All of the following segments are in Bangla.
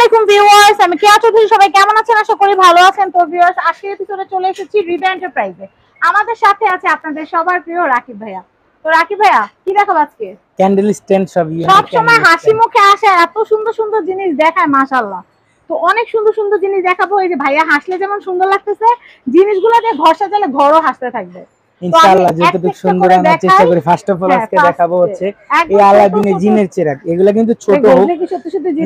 আলাইকুম ভিউয়ার্স, আমি কেয়া চৌধুরী। সবাই কেমন আছেন? আশা করি ভালো আছেন। তো ভিউয়ার্স, আজকের এপিসোডে চলে এসেছি রিবা এন্টারপ্রাইজে। আমাদের সাথে আছে আপনাদের সবার প্রিয় রাকিব ভাইয়া। তো রাকিব ভাইয়া, কি দেখাবো আজকে? ক্যান্ডেল স্ট্যান্ড সব সময় হাসি মুখে আসে, এত সুন্দর সুন্দর জিনিস দেখায় মাশাআল্লাহ। তো অনেক সুন্দর সুন্দর জিনিস দেখাবো। এই যে ভাইয়া হাসলে যেমন সুন্দর লাগতেছে, জিনিসগুলো দিয়ে ঘর সাজালে ঘরও হাসতে থাকবে ইনশাআল্লাহ। যতটুকু সুন্দর আনার চেষ্টা করি। ফার্স্ট অফ অল আজকে দেখাবো হচ্ছে এই আলাদিনের জিনের চেরাগ। এগুলা কিন্তু ছোট হোক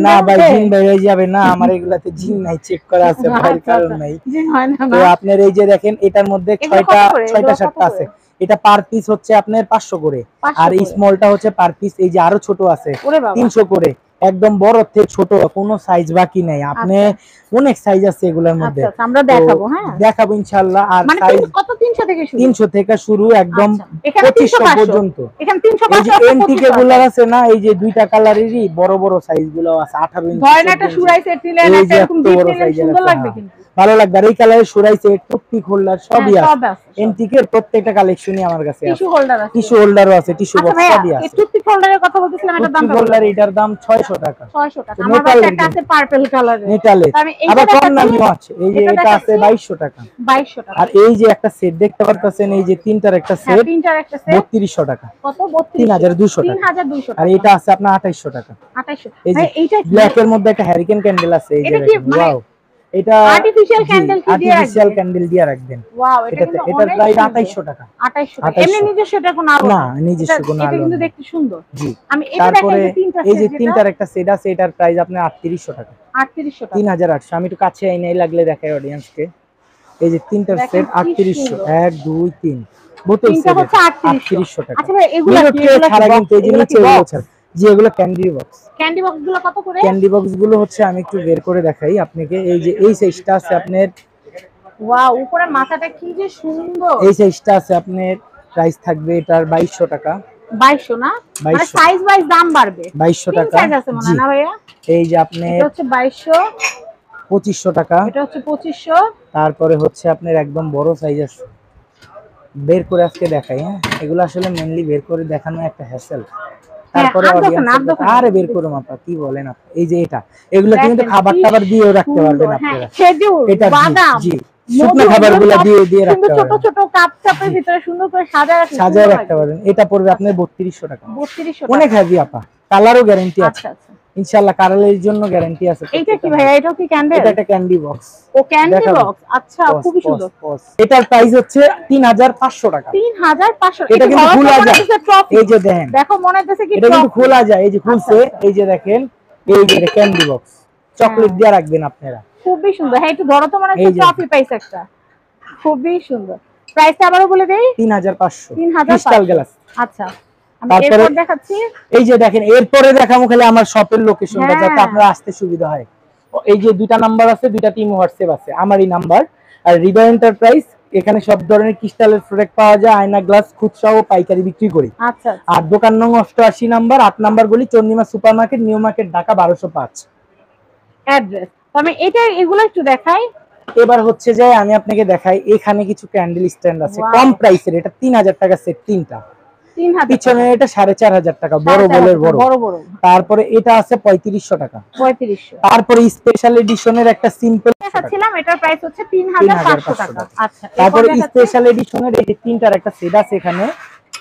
না ভাই, জিন বের হয়ে যাবে না। আমার এগুলাতে জিন নাই, চেক করা আছে ভাই, কারণ নাই জিন হয় না। তো আপনার এই যে দেখেন, এটার মধ্যে 6টা 7টা আছে। এটা পার পিস হচ্ছে আপনার 500 করে, আর এই স্মলটা হচ্ছে পার পিস এই যে আরো ছোট আছে 300 করে। একদম বড় থেকে ছোট কোনো সাইজ বাকি নাই। আপনি অনেক সাইজ আছে এগুলোর মধ্যে। আচ্ছা, আমরা দেখাবো। হ্যাঁ, দেখাবো ইনশাআল্লাহ। আর সাইজ কত? 300 থেকে শুরু একদম 2500 পর্যন্ত। এখানে 300 এই এন্টিকে গুলো আছে না, এই যে দুইটা কালারেরই বড় বড় সাইজ গুলো আছে। 18 ইঞ্চি ধরেন একটা সুরাই সেট দিলে একটা এরকম ডিপ দিলে সুন্দর লাগবে, কিন্তু ভালো লাগবে। আর এই কালারের সুরাই সেট, টুকটিক হোল্ডার সবই আছে। এন্টিকের প্রত্যেকটা কালেকশনই আমার কাছে আছে। টিস্যু হোল্ডারও আছে, টিস্যু বক্স সবই আছে। এই টুকটিক হোল্ডারের কথা বলতেছিলাম, এটার দাম কত? হোল্ডার এটার দাম 600 টাকা। 600 টাকা। আমার কাছে একটা আছে পার্পল কালারের, মেটালের। আবার কম দামিও আছে। এই যে এটা আছে 2200 টাকা। 2200 টাকা। আর এই যে একটা সেট দেখতে পারতেছেন, এই যে তিনটার একটা সেট, 3200 টাকা। কত? 3200 টাকা। 3200 টাকা। আর এটা আছে আপনার 2800 টাকা। 2800। এই যে এইটা ব্ল্যাক এর মধ্যে একটা হ্যারিকেন ক্যান্ডেল আছে। এই যে ওয়াও, এটা আর্টিফিশিয়াল ক্যান্ডেল দিয়ে রাখবেন। ওয়াও, এটার প্রাইস 2800 টাকা। 2800 টাকা। এমনি নিজস্ব এটা কোনো আলো না, নিজস্ব কোনো আলো। এটা কিন্তু দেখতে সুন্দর। জি। আমি এটা দেখাই যে তিনটা এই যে তিনটার একটা সেট আছে, এটার প্রাইস আপনার 3800 টাকা। 3800 টাকা। 3800। আমি একটু কাছে আইনাই লাগলে দেখাই অডিয়েন্সকে। এই যে তিনটার সেট 3800। 1 2 3 বোতল সেট হচ্ছে 3800 টাকা। আচ্ছা ভাই, এগুলা কি ছাড়া কিন্তু এই যে নিচে এগুলো ছাড়া, যে এগুলো ক্যান্ডি বক্স। ক্যান্ডি বক্স গুলো কত করে? ক্যান্ডি বক্স গুলো হচ্ছে, আমি একটু বের করে দেখাই আপনাকে। এই যে এই সাইজটা আছে আপনার, ওয়াও, উপরে মাথাটা কি যে সুন্দর। এই সাইজটা আছে আপনার, প্রাইস থাকবে এটার 2200 টাকা। 2200 না, মানে সাইজ ওয়াইজ দাম বাড়বে। 2200 টাকা। সাইজ আছে মনে না ভাইয়া? এই যে আপনার এটা হচ্ছে 2200। 2500 টাকা। এটা হচ্ছে 2500। তারপরে হচ্ছে আপনার একদম বড় সাইজ আছে, বের করে আজকে দেখাই। হ্যাঁ, এগুলো আসলে মেইনলি বের করে দেখানো একটা হ্যাসেল। তারপরে আরে বের করুন আপা, কি বলেন আপনি? এই যে এটা, এগুলো কিন্তু খাবার টাবার দিয়েও রাখতে পারবেন আপনারা। এটা বাদাম, জি, শুকনো খাবারগুলো দিয়ে রাখতে পারবেন। ছোট ছোট কাপ কাপের ভিতরে সুন্দর করে সাজায় রাখতে পারবেন। এটা পড়বে আপনার 3200 টাকা। 3200 টাকা। অনেক হেভি আপা, কালারও গ্যারান্টি আছে। আচ্ছা আচ্ছা, ইনশাআল্লাহ কালারের জন্য গ্যারান্টি আছে। এইটা কি ভাইয়া? এটাও কি ক্যান্ডেল? এটা একটা ক্যান্ডি বক্স। ও ক্যান্ডি বক্স, আচ্ছা, খুবই সুন্দর। এটার প্রাইস হচ্ছে 3500 টাকা। 3500। এটা কিন্তু খোলা যায়। এই যে দেখেন, দেখো মনে হচ্ছে কি এটা কিন্তু খোলা যায়। এই যে খুলছে, এই যে দেখেন, এই যে ক্যান্ডি বক্স, চকলেট দিয়ে রাখবেন আপনারা। খুবই সুন্দর। হ্যাঁ, একটু ধরো তো, মনে হচ্ছে ট্রফি পাইছে একটা। খুবই সুন্দর। প্রাইসটা আবারও বলে দেই, 3500। 3500 ক্রিস্টাল গ্লাস। আচ্ছা, আমি এরপর দেখাচ্ছি। এই যে দেখেন, এরপরে দেখাবো খালি আমার শপের লোকেশনটা, যাতে আপনারা আসতে সুবিধা হয়। এই যে দুইটা নাম্বার আছে, দুইটা টিম হোয়াটসঅ্যাপ আছে, আমারই নাম্বার। আর রিবা এন্টারপ্রাইজ, এখানে সব ধরনের ক্রিস্টালের প্রোডাক্ট পাওয়া যায়। আয়না, গ্লাস খুচরা ও পাইকারি বিক্রি করি। আচ্ছা। আর দোকান নং 88 নাম্বার, 8 নাম্বার গলি, Chandima super market, new market, Dhaka 1205 address. আমি এগুলো একটু দেখাই। এবার হচ্ছে যে আমি আপনাকে দেখাই, এখানে কিছু ক্যান্ডেল স্ট্যান্ড আছে কম প্রাইসের। এটা 3000 টাকা সেট, তিনটা। পিছনে এটা 4500 টাকা, বড় বড়। তারপরে এটা আছে 3500 টাকা। 3500। তারপরে স্পেশাল এডিশনের একটা সিম্পল দেখাচ্ছিলাম, এটার প্রাইস হচ্ছে 3500 টাকা। আচ্ছা, তারপরে স্পেশাল এডিশনের এই যে তিনটার একটা সেট আছে এখানে।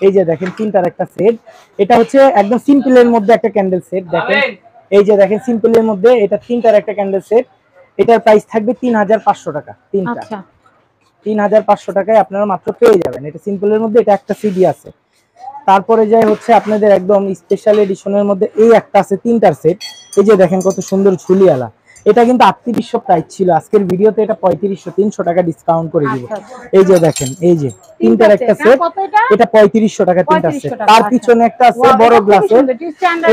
এই যে দেখেন, তিনটার একটা সেট। এটা হচ্ছে একদম সিম্পলের মধ্যে একটা ক্যান্ডেল সেট। দেখেন, এই যে দেখেন, সিম্পলের মধ্যে এটা তিনটার একটা ক্যান্ডেল সেট। এটার প্রাইস থাকবে 3500 টাকা। তিনটা 3500 টাকায় আপনারা মাত্র পেয়ে যাবেন। এটা সিম্পলের মধ্যে, এটা একটা সিডি আছে। তারপরে যাই হচ্ছে আপনাদের একদম স্পেশাল এডিশনের মধ্যে এই একটা আছে, তিনটার সেট। এই যে দেখেন কত সুন্দর ঝুলিয়ালা। এটা কিন্তু 3800 প্রাইস ছিল, আজকের ভিডিওতে এটা 3500, 300 টাকা ডিসকাউন্ট করে দিব। এই যে দেখেন, এই যে তিনটার একটা সেট, এটা 3500 টাকা তিনটা সেট। তার পিছনে একটা আছে বড় গ্লাসের,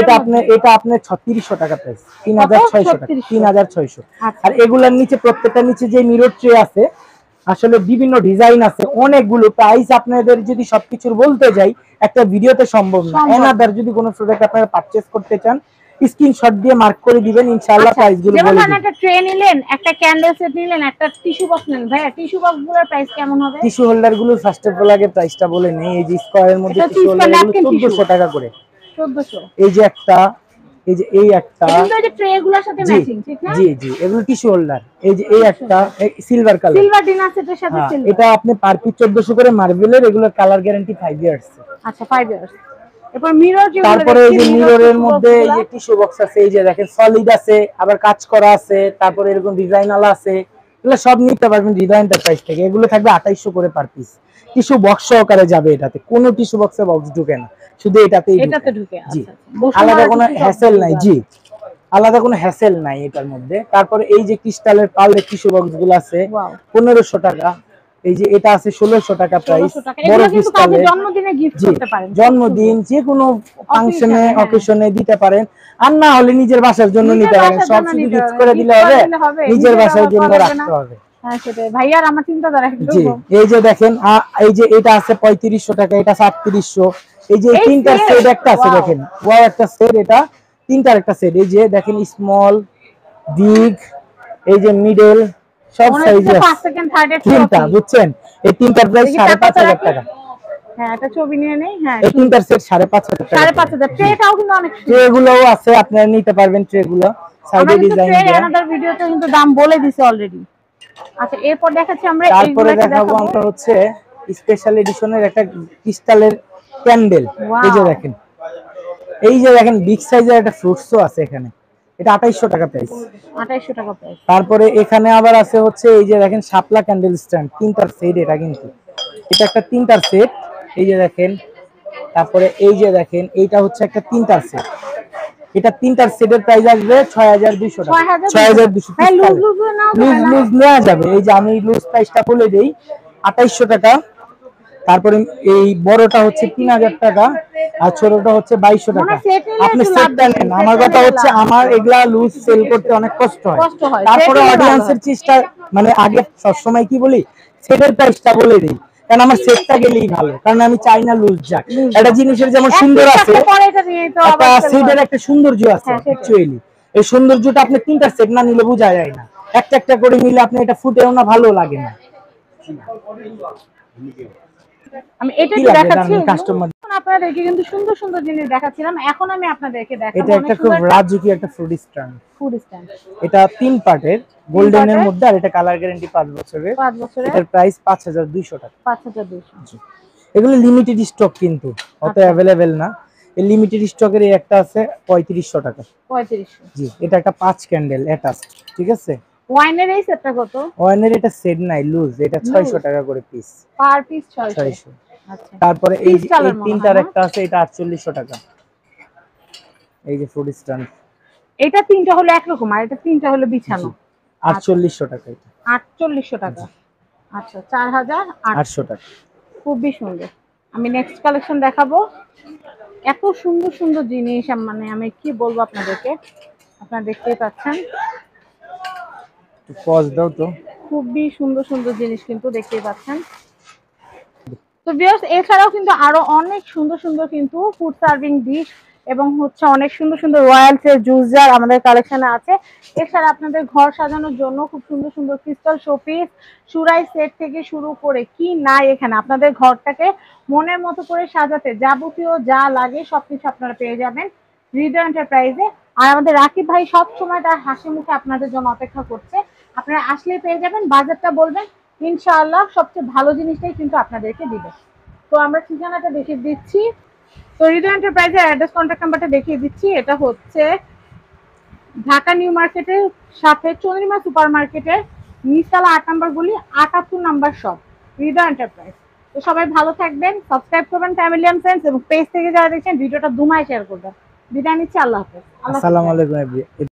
এটা আপনার 3600 টাকা প্রাইস। 3600 টাকা, 3600। আর এগুলার নিচে, প্রত্যেকটার নিচে যে মিরর ট্রে আছে, আসলে বিভিন্ন ডিজাইন আছে অনেকগুলো। প্রাইস আপনাদের যদি সবকিছুর বলতে যাই, একটা ভিডিওতে সম্ভব না। এনাদার যদি কোনো প্রোডাক্ট আপনারা পারচেজ করতে চান, স্ক্রিনশট দিয়ে মার্ক করে দিবেন, ইনশাআল্লাহ প্রাইসগুলো বলে দিই। একটা ট্রে নিলেন, একটা ক্যান্ডেল সেট নিলেন, একটা টিস্যু বক্স নিলেন, ভাইয়া টিস্যু বক্সগুলোর প্রাইস কেমন হবে? টিস্যু হোল্ডারগুলো ফার্স্ট অফ অল আগে প্রাইসটা বলে নেই। এই যে স্কয়ারের মধ্যে টিস্যু হোল্ডারগুলো 1400 টাকা করে। 1400। এই যে একটা, এই যে এই একটা, এটা কিন্তু এই যে ট্রে গুলোর সাথে জি ম্যাচিং, ঠিক না? জি জি, এগুলো টিস্যু হোল্ডার। এই যে এই একটা সিলভার কালার, সিলভার ডিনার সেটের সাথে সিলভার। এটা আপনি পার পিস 1400 করে মার্বেলের, এগুলো কালার গ্যারান্টি 5 ইয়ার্স। আচ্ছা 5 ইয়ার্স। এরপর মিরর যেগুলো, তারপরে এই যে মিররের মধ্যে এই যে টিস্যু বক্স আছে, এই যে দেখেন সলিড আছে, আবার কাজ করা আছে, তারপরে এরকম ডিজাইন আলা আছে, এগুলো সব নিতে পারবেন হৃদয় এন্টারপ্রাইজ থেকে। এগুলো থাকবে 2800 করে পার পিস। টিস্যু বক্স সহকারে যাবে, এটাতে কোনো টিস্যু বক্সে বক্স ঢুকে না, শুধু এটাতেই ঢুকে। জি, আচ্ছা, আলাদা কোনো হ্যাসেল নাই। জি, আলাদা কোনো হ্যাসেল নাই এটার মধ্যে। তারপরে এই যে ক্রিস্টালের পার্লের টিস্যু বক্স গুলো আছে 1500 টাকা। এই যে এটা আছে 1600 টাকা প্রাইস, বড় ক্রিস্টালের। জন্মদিনে গিফট করতে পারেন, জন্মদিন যে কোনো ফাংশনে অকেশনে দিতে পারেন, আর না হলে নিজের বাসার জন্য নিতে পারেন। সব শুধু গিফট করে দিলে হবে, নিজের বাসার জন্য রাখতে হবে। হ্যাঁ সেটাই ভাইয়ার আমার চিন্তাধারা একটু। জি, এই যে দেখেন, এই যে এটা আছে 3500 টাকা, এটা 3700। এই যে তিনটার সেট একটা আছে দেখেন, ওয়াও একটা সেট, এটা তিনটার একটা সেট। এই যে দেখেন স্মল, বিগ, এই যে মিডল, সব সাইজ আছে। ফার্স্ট সেকেন্ড থার্ড এর তিনটা, বুঝছেন? এই তিনটার প্রাইস 5500 টাকা। হ্যাঁ এটা ছবি নিয়ে নেই। হ্যাঁ এই তিনটার সেট 5500 টাকা। 5500। ট্রেটাও কিন্তু অনেক সুন্দর, ট্রেগুলোও আছে, আপনারা নিতে পারবেন ট্রেগুলো সাইডে ডিজাইন দিয়ে। আমাদের ভিডিওতে কিন্তু দাম বলে দিছে অলরেডি। আচ্ছা এরপর দেখাচ্ছি আমরা, তারপরে দেখাবো আমরা হচ্ছে স্পেশাল এডিশনের একটা ক্রিস্টালের ক্যান্ডেল। এই যে দেখেন, এই যে দেখেন বিগ সাইজের একটা ফ্রুটসও আছে এখানে, এটা 2800 টাকা প্রাইস। 2800 টাকা প্রাইস। তারপরে এখানে আবার আছে হচ্ছে এই যে দেখেন শাপলা ক্যান্ডেল স্ট্যান্ড, তিনটার সেট। এটা কিন্তু এটা একটা তিনটার সেট, এই যে দেখেন। তারপরে এই যে দেখেন, এইটা হচ্ছে একটা তিনটার সেট, এটা তিনটার সেটের প্রাইস আসবে 6200 টাকা। 6200 লুজ নেওয়া যাবে। এই যে আমি লুজ প্রাইসটা বলে দেই, 2800 টাকা। তারপরে এই বড়টা হচ্ছে 3000 টাকা, আর ছোটটা হচ্ছে 2200 টাকা। আপনি সেটটা নেন। আমার কথা হচ্ছে, আমার এগুলা লুজ সেল করতে অনেক কষ্ট হয়। তারপরে অডিয়েন্সের চেষ্টা, মানে আগে সবসময় কি বলি, সেটের প্রাইসটা বলে দিই, কারণ আমার সেটটা গেলেই ভালো, কারণ আমি চাই না লুজ যাক। একটা জিনিসের যেমন সুন্দর আছে, একটা সেটের একটা সৌন্দর্য আছে অ্যাকচুয়ালি। এই সৌন্দর্যটা আপনি তিনটা সেট না নিলে বোঝা যায় না। একটা একটা করে নিলে আপনি এটা ফুটেও না, ভালো লাগে না। আমি এটা দেখাচ্ছি কাস্টমার, আপনাদেরকে কিন্তু সুন্দর সুন্দর জিনিস দেখাচ্ছিলাম। এখন আমি আপনাদেরকে দেখাবো, এটা একটা খুব রাজুকি একটা ফুড স্ট্যান্ড। এটা 3 পার্টের, গোল্ডেন এর মধ্যে, আর এটা কালার গ্যারান্টি 5 বছরের। এটার প্রাইস 5200 টাকা। 5200। এগুলো লিমিটেড স্টক কিন্তু, অত अवेलेबल না। এই লিমিটেড স্টকের এই একটা আছে 3500 টাকা। 3500। জি, এটা একটা 5 ক্যান্ডেল অ্যাটাচ, ঠিক আছে। ওয়াইনের এই সেটটা কত? ওয়াইনের এটা সেট নাই, লুজ, এটা 600 টাকা করে পিস, পার পিস 600। আচ্ছা। তারপরে এই তিনটার একটা আছে, এটা 4800 টাকা। এই যে ফুড স্ট্যান্ড, এটা তিনটা হলো একরকম, আর এটা তিনটা হলো বিছানো। 4800 টাকা এটা। 4800 টাকা। আচ্ছা 4800 টাকা। খুবই সুন্দর। আমি নেক্সট কালেকশন দেখাবো। এত সুন্দর সুন্দর জিনিস, মানে আমি কি বলবো আপনাদেরকে, আপনারা দেখতেই পাচ্ছেন। একটু পজ দাও তো। খুবই সুন্দর সুন্দর জিনিস কিন্তু দেখতেই পাচ্ছেন। তো ভিউয়ার্স, এছাড়াও কিন্তু আরো অনেক সুন্দর সুন্দর কিন্তু ফুড সার্ভিং ডিশ এবং হচ্ছে অনেক সুন্দর সুন্দর রয়্যালস এর জুস জার আমাদের কালেকশনে আছে। এছাড়া আপনাদের ঘর সাজানোর জন্য খুব সুন্দর সুন্দর ক্রিস্টাল শোপিস, সুরাই সেট থেকে শুরু করে কি নাই এখানে, আপনাদের ঘরটাকে মনের মতো করে সাজাতে যাবতীয় যা লাগে সবকিছু আপনারা পেয়ে যাবেন হৃদয় এন্টারপ্রাইজে। আর আমাদের রাকিব ভাই সব সময় তার হাসি মুখে আপনাদের জন্য অপেক্ষা করছে। আপনারা আসলেই পেয়ে যাবেন, বাজেটটা বলবেন, ইনশাআল্লাহ সবচেয়ে ভালো জিনিসটাই কিন্তু আপনাদেরকে দিবে। তো আমরা ঠিকানাটা দেখিয়ে দিচ্ছি। তো হৃদয় এন্টারপ্রাইজের অ্যাড্রেস, কন্ট্যাক্ট নাম্বারটা দেখিয়ে দিচ্ছি। এটা হচ্ছে ঢাকা নিউ মার্কেটের সাথে চন্দ্রিমা সুপার মার্কেটের নিচতলা 8 নম্বর গলি, 78 নম্বর শপ, হৃদয় এন্টারপ্রাইজ। তো সবাই ভালো থাকবেন, সাবস্ক্রাইব করবেন ফ্যামিলি এন্ড ফ্রেন্ডস, এবং পেজ থেকে যারা দেখছেন ভিডিওটা দুমায় শেয়ার করবেন। বিদায় নিচ্ছি, আল্লাহ হাফেজ। আসসালামু আলাইকুম।